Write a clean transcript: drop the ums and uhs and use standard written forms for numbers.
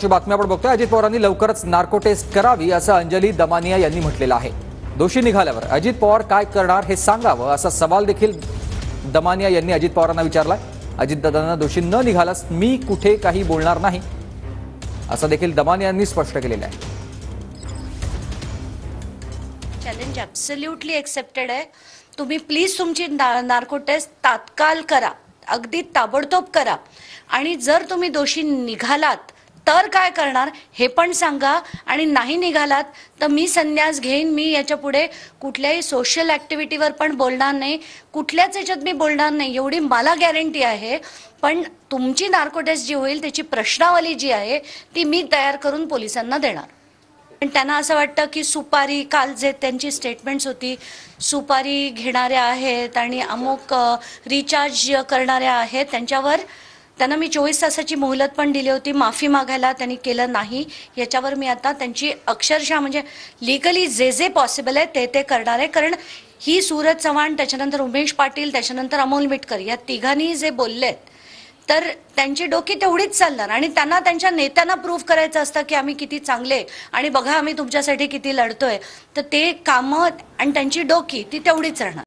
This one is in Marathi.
महत्त्वाची बातमी आपण बघतोय। अजित पवारांनी लवकरच नार्को टेस्ट करावी असं अंजली दमानिया यांनी म्हटलेलं आहे। दोषी निघाल्यावर अजित पवार काय करणार हे सांगावं असा सवाल देखील दमानिया यांनी अजित पवारांना विचारलाय। अजितदादांना दोषी न निघाल्यास मी कुठे काही बोलणार नाही असं देखील दमानिया यांनी स्पष्ट केलेलं आहे। चॅलेंज ॲब्सोल्युटली एक्सेप्टेड आहे। तुम्ही प्लीज तुमची नार्को टेस्ट तात्काळ करा, अगदी ताबडतोब करा आणि जर तुम्ही दोषी निघालात तर काय करणार हे पण सांगा आणि नाही निघालात तर मी संन्यास घेईन। मी याच्या पुढे कुठल्याही सोशल ॲक्टिव्हिटीवर पण बोलणार नाही, कुठल्याच याच्यात मी बोलणार नाही एवढी मला गॅरंटी आहे। पण तुमची नार्को टेस्ट जी होईल त्याची प्रश्नावली जी आहे ती मी तयार करून पोलिसांना देणार। पण त्यांना असं वाटतं की सुपारी, काल जे त्यांची स्टेटमेंट्स होती सुपारी घेणाऱ्या आहेत आणि अमुक रिचार्ज करणाऱ्या आहेत, त्यांच्यावर त्यांना मी 24 तासाची मोहलत पण दिली होती माफी मागायला, त्यांनी केलं नाही। याच्यावर मी आता त्यांची अक्षरशः म्हणजे लीगली जे जे पॉसिबल आहे ते करणार आहे। कारण ही सूरज चव्हाण, त्याच्यानंतर उमेश पाटील, त्याच्यानंतर अमोल मिटकर या तिघांनी जे बोललेत तर त्यांची डोकी तेवढीच चालणार आणि त्यांना त्यांच्या नेत्यांना प्रूव्ह करायचं असतं की आम्ही किती चांगले आणि बघा आम्ही तुमच्यासाठी किती लढतोय। तर ते कामं आणि त्यांची डोकी ती तेवढीच राहणार।